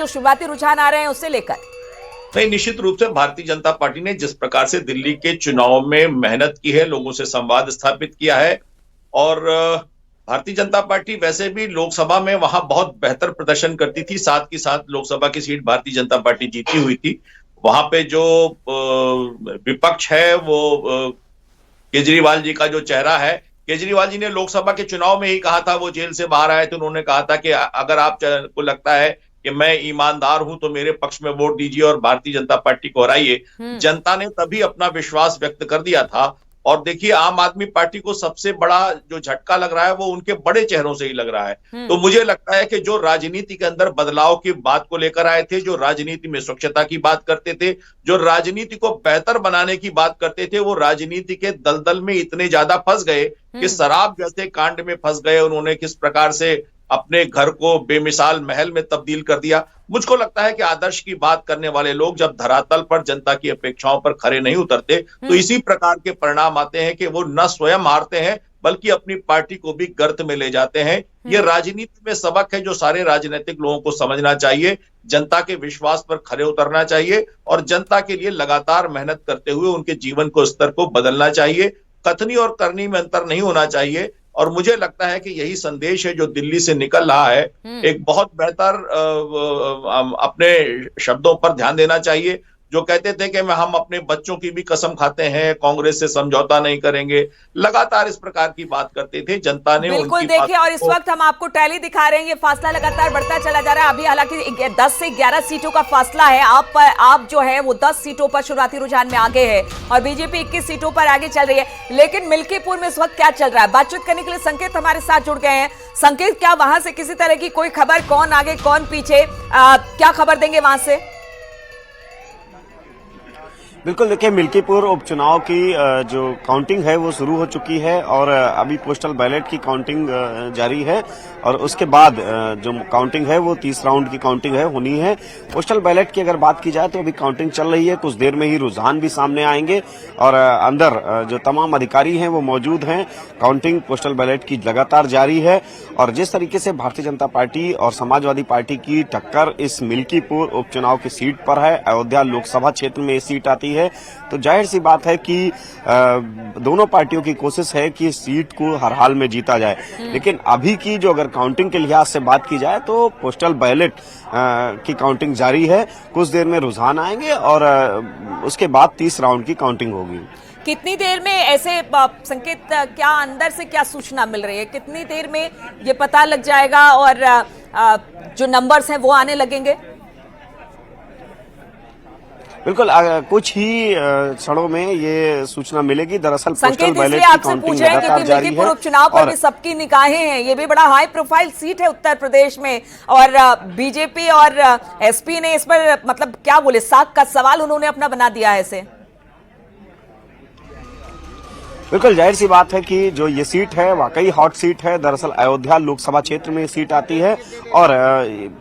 जो शुरुआती रुझान आ रहे हैं उससे लेकर? नहीं, निश्चित रूप से भारतीय जनता पार्टी ने जिस प्रकार से दिल्ली के चुनाव में मेहनत की है, लोगों से संवाद स्थापित किया है और भारतीय जनता पार्टी वैसे भी लोकसभा में वहां बहुत बेहतर प्रदर्शन करती थी। साथ ही साथ लोकसभा की सीट भारतीय जनता पार्टी जीती हुई थी। वहां पे जो विपक्ष है वो केजरीवाल जी का जो चेहरा है, केजरीवाल जी ने लोकसभा के चुनाव में ही कहा था, वो जेल से बाहर आए थे, उन्होंने कहा था कि अगर आपको लगता है कि मैं ईमानदार हूं तो मेरे पक्ष में वोट दीजिए और भारतीय जनता पार्टी को हराइए। जनता ने तभी अपना विश्वास व्यक्त कर दिया था। और देखिए, आम आदमी पार्टी को सबसे बड़ा जो झटका लग रहा है वो उनके बड़े चेहरों से ही लग रहा है। तो मुझे लगता है कि जो राजनीति के अंदर बदलाव की बात को लेकर आए थे, जो राजनीति में स्वच्छता की बात करते थे, जो राजनीति को बेहतर बनाने की बात करते थे, वो राजनीति के दलदल में इतने ज्यादा फंस गए कि शराब जैसे कांड में फंस गए। उन्होंने किस प्रकार से अपने घर को बेमिसाल महल में तब्दील कर दिया। मुझको लगता है कि आदर्श की बात करने वाले लोग जब धरातल पर जनता की अपेक्षाओं पर खरे नहीं उतरते तो इसी प्रकार के परिणाम आते हैं कि वो न स्वयं हारते हैं बल्कि अपनी पार्टी को भी गर्त में ले जाते हैं। ये राजनीति में सबक है जो सारे राजनीतिक लोगों को समझना चाहिए। जनता के विश्वास पर खरे उतरना चाहिए और जनता के लिए लगातार मेहनत करते हुए उनके जीवन को स्तर को बदलना चाहिए। कथनी और करनी में अंतर नहीं होना चाहिए। और मुझे लगता है कि यही संदेश है जो दिल्ली से निकल रहा है। एक बहुत बेहतर अपने शब्दों पर ध्यान देना चाहिए। जो कहते थे कि हम अपने बच्चों की भी कसम खाते हैं, कांग्रेस से समझौता नहीं करेंगे, लगातार इस प्रकार की बात करते थे। जनता ने बिल्कुल देखिए, और इस वक्त हम आपको टैली दिखा रहे हैं, ये फासला लगातार बढ़ता चला जा रहा है। अभी हालांकि 10 से 11 सीटों का फासला है। आप जो है वो 10 सीटों पर शुरुआती रुझान में आगे है और बीजेपी 21 सीटों पर आगे चल रही है। लेकिन मिल्कीपुर में इस वक्त क्या चल रहा है, बातचीत करने के लिए संकेत हमारे साथ जुड़ गए हैं। संकेत, क्या वहां से किसी तरह की कोई खबर, कौन आगे कौन पीछे, क्या खबर देंगे वहां से? बिल्कुल, देखिए, मिल्कीपुर उपचुनाव की जो काउंटिंग है वो शुरू हो चुकी है और अभी पोस्टल बैलेट की काउंटिंग जारी है और उसके बाद जो काउंटिंग है वो 30 राउंड की काउंटिंग होनी है। पोस्टल बैलेट की अगर बात की जाए तो अभी काउंटिंग चल रही है। कुछ देर में ही रुझान भी सामने आएंगे और अंदर जो तमाम अधिकारी हैं वो मौजूद हैं। काउंटिंग पोस्टल बैलेट की लगातार जारी है और जिस तरीके से भारतीय जनता पार्टी और समाजवादी पार्टी की टक्कर इस मिल्कीपुर उपचुनाव की सीट पर है, अयोध्या लोकसभा क्षेत्र में ये सीट आती है, तो जाहिर सी बात है कि दोनों पार्टियों की कोशिश है कि सीट को हर हाल में जीता जाए। लेकिन अभी की जो अगर काउंटिंग के लिहाज से बात की जाए तो पोस्टल बैलेट की काउंटिंग जारी है। कुछ देर में रुझान आएंगे और उसके बाद 30 राउंड की काउंटिंग होगी। कितनी देर में ऐसे संकेत, क्या अंदर से क्या सूचना मिल रही है, कितनी देर में ये पता लग जाएगा और जो नंबर्स हैं वो आने लगेंगे? बिल्कुल, कुछ ही क्षणों में ये सूचना मिलेगी। दरअसल पोस्टल बैलेट की काउंटिंग लगातार जारी है। उपचुनाव पर भी सबकी निगाहें हैं। ये भी बड़ा हाई प्रोफाइल सीट है उत्तर प्रदेश में और बीजेपी और एसपी ने इस पर मतलब क्या बोले, साख का सवाल उन्होंने अपना बना दिया है इसे। बिल्कुल, जाहिर सी बात है कि जो ये सीट है वाकई हॉट सीट है। दरअसल अयोध्या लोकसभा क्षेत्र में ये सीट आती है और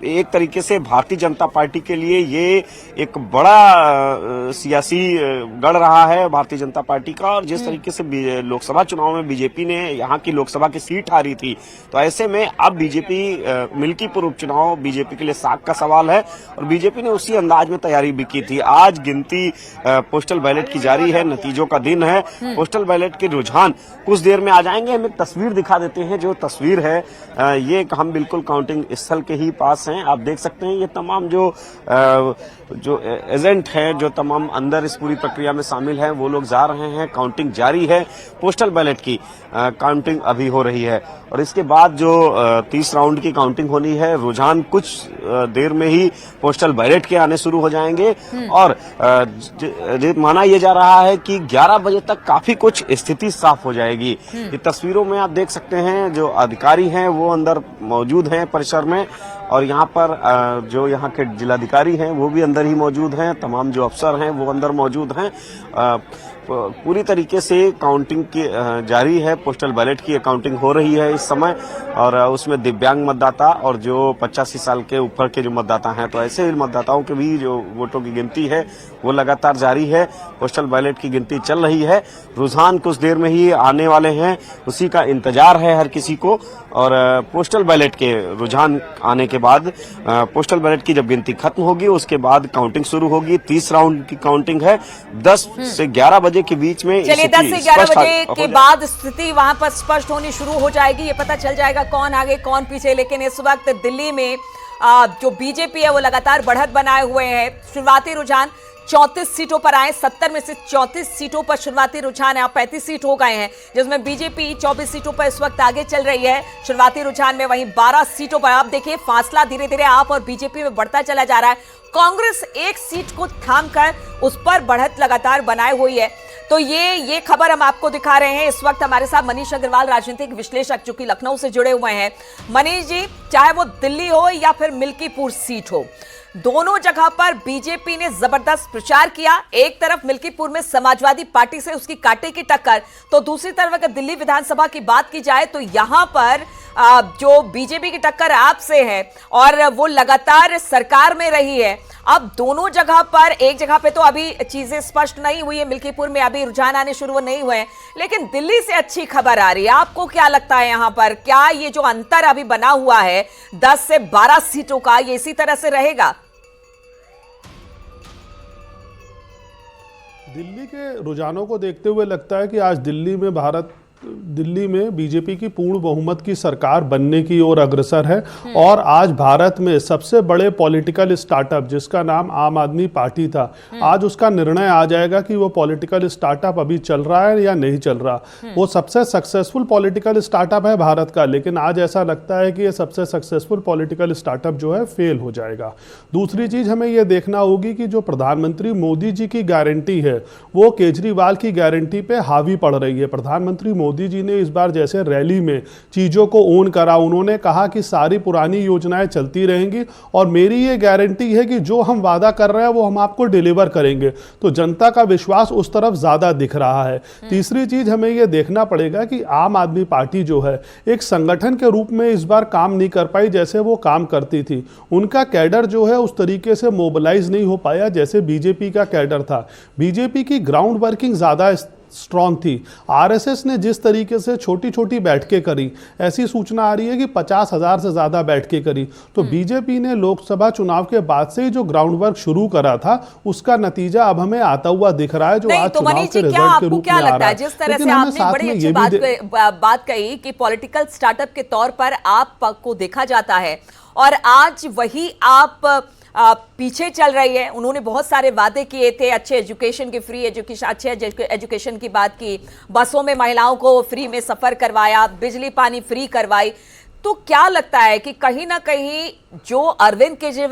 एक तरीके से भारतीय जनता पार्टी के लिए ये एक बड़ा सियासी गढ़ रहा है भारतीय जनता पार्टी का। और जिस तरीके से लोकसभा चुनाव में बीजेपी ने यहाँ की लोकसभा की सीट हारी थी, तो ऐसे में अब बीजेपी मिल्कीपुर उपचुनाव बीजेपी के लिए साख का सवाल है और बीजेपी ने उसी अंदाज में तैयारी भी की थी। आज गिनती पोस्टल बैलेट की जारी है, नतीजों का दिन है। पोस्टल बैलेट के रुझान कुछ देर में आ जाएंगे। हम एक तस्वीर दिखा देते हैं। जो तस्वीर है ये हम बिल्कुल काउंटिंग स्थल के ही पास हैं। आप देख सकते हैं ये तमाम जो एजेंट हैं, जो तमाम अंदर इस पूरी प्रक्रिया में शामिल हैं, वो लोग जा रहे हैं। काउंटिंग जारी है। पोस्टल बैलेट की काउंटिंग अभी हो रही है और इसके बाद जो 30 राउंड की काउंटिंग होनी है, रुझान कुछ देर में ही पोस्टल बैलेट के आने शुरू हो जाएंगे और माना यह जा रहा है कि 11 बजे तक काफी कुछ स्थिति साफ हो जाएगी। ये तस्वीरों में आप देख सकते हैं जो अधिकारी हैं वो अंदर मौजूद हैं परिसर में और यहाँ पर जो यहाँ के जिलाधिकारी हैं वो भी अंदर ही मौजूद हैं। तमाम जो अफसर हैं वो अंदर मौजूद हैं। पूरी तरीके से काउंटिंग की जारी है। पोस्टल बैलेट की काउंटिंग हो रही है इस समय, और उसमें दिव्यांग मतदाता और जो 85 साल के ऊपर के जो मतदाता हैं, तो ऐसे मतदाताओं के भी जो वोटों की गिनती है वो लगातार जारी है। पोस्टल बैलेट की गिनती चल रही है। रुझान कुछ देर में ही आने वाले हैं, उसी का इंतजार है हर किसी को। और पोस्टल बैलेट के रुझान आने के बाद पोस्टल बैलेट की जब गिनती खत्म होगी उसके बाद काउंटिंग शुरू होगी। 30 राउंड की काउंटिंग है। 10 से 11 बजे के बीच में चलिए 10 से 11 बजे के बाद स्थिति वहां पर स्पष्ट होनी शुरू हो जाएगी। ये पता चल जाएगा कौन आगे कौन पीछे। लेकिन इस वक्त दिल्ली में जो बीजेपी है वो लगातार बढ़त बनाए हुए है। शुरुआती रुझान 34 सीटों पर आए। 70 में से 34 सीटों पर शुरुआती रुझान है। अब 35 सीट हो गए हैं, जिसमें बीजेपी 24 सीटों पर इस वक्त आगे चल रही है शुरुआती रुझान में। वहीं 12 सीटों पर आप देखिए फासला धीरे धीरे आप और बीजेपी में बढ़ता चला जा रहा है। कांग्रेस एक सीट को थामकर उस पर बढ़त लगातार बनाए हुई है। तो ये खबर हम आपको दिखा रहे हैं। इस वक्त हमारे साथ मनीष अग्रवाल, राजनीतिक विश्लेषक, जो कि लखनऊ से जुड़े हुए हैं। मनीष जी, चाहे वो दिल्ली हो या फिर मिल्कीपुर सीट हो, दोनों जगह पर बीजेपी ने जबरदस्त प्रचार किया। एक तरफ मिल्कीपुर में समाजवादी पार्टी से उसकी कांटे की टक्कर, तो दूसरी तरफ अगर दिल्ली विधानसभा की बात की जाए तो यहां पर जो बीजेपी की टक्कर आपसे है और वो लगातार सरकार में रही है। अब दोनों जगह पर, एक जगह पे तो अभी चीजें स्पष्ट नहीं हुई है, मिल्कीपुर में अभी रुझान आने शुरू नहीं हुए हैं, लेकिन दिल्ली से अच्छी खबर आ रही है। आपको क्या लगता है यहां पर क्या ये जो अंतर अभी बना हुआ है 10 से 12 सीटों का, ये इसी तरह से रहेगा? दिल्ली के रुझानों को देखते हुए लगता है कि आज दिल्ली में बीजेपी की पूर्ण बहुमत की सरकार बनने की ओर अग्रसर है। और आज भारत में सबसे बड़े पॉलिटिकल स्टार्टअप, जिसका नाम आम आदमी पार्टी था, आज उसका निर्णय आ जाएगा कि वो पॉलिटिकल स्टार्टअप अभी चल रहा है या नहीं चल रहा। वो सबसे सक्सेसफुल पॉलिटिकल स्टार्टअप है भारत का, लेकिन आज ऐसा लगता है कि ये सबसे सक्सेसफुल पॉलिटिकल स्टार्टअप जो है फेल हो जाएगा। दूसरी चीज हमें ये देखना होगी कि जो प्रधानमंत्री मोदी जी की गारंटी है वो केजरीवाल की गारंटी पे हावी पड़ रही है। प्रधानमंत्री मोदी जी ने इस बार जैसे रैली में चीजों को ओन करा, उन्होंने कहा कि सारी पुरानी योजनाएं चलती रहेंगी और मेरी ये गारंटी है कि जो हम वादा कर रहे हैं वो हम आपको डिलीवर करेंगे। तो जनता का विश्वास उस तरफ ज्यादा दिख रहा है। तीसरी चीज हमें ये देखना पड़ेगा कि आम आदमी पार्टी जो है एक संगठन के रूप में इस बार काम नहीं कर पाई जैसे वो काम करती थी। उनका कैडर जो है उस तरीके से मोबिलाइज नहीं हो पाया जैसे बीजेपी का कैडर था। बीजेपी की ग्राउंड वर्किंग ज्यादा स्ट्रांग थी। आरएसएस ने जिस तरीके से छोटी छोटी बैठकें करी, ऐसी सूचना आ रही है कि 50,000 से ज्यादा बैठकें करी। तो बीजेपी ने लोकसभा चुनाव के बाद से ही जो ग्राउंड वर्क शुरू करा था उसका नतीजा अब हमें आता हुआ दिख रहा है, जो आज तो चुनाव के रिजल्ट के रूप में आ रहा है। जिस तरह से आपने बड़ी अच्छी बात कही कि पॉलिटिकल स्टार्टअप के तौर पर आपको देखा जाता है और आज वही आप पीछे चल रही है। उन्होंने बहुत सारे वादे किए थे, अच्छे एजुकेशन की, फ्री एजुकेशन, अच्छे एजुकेशन की बात की, बसों में महिलाओं को फ्री में सफर करवाया, बिजली पानी फ्री करवाई। तो क्या लगता है कि कहीं ना कहीं जो अरविंद केजरीवाल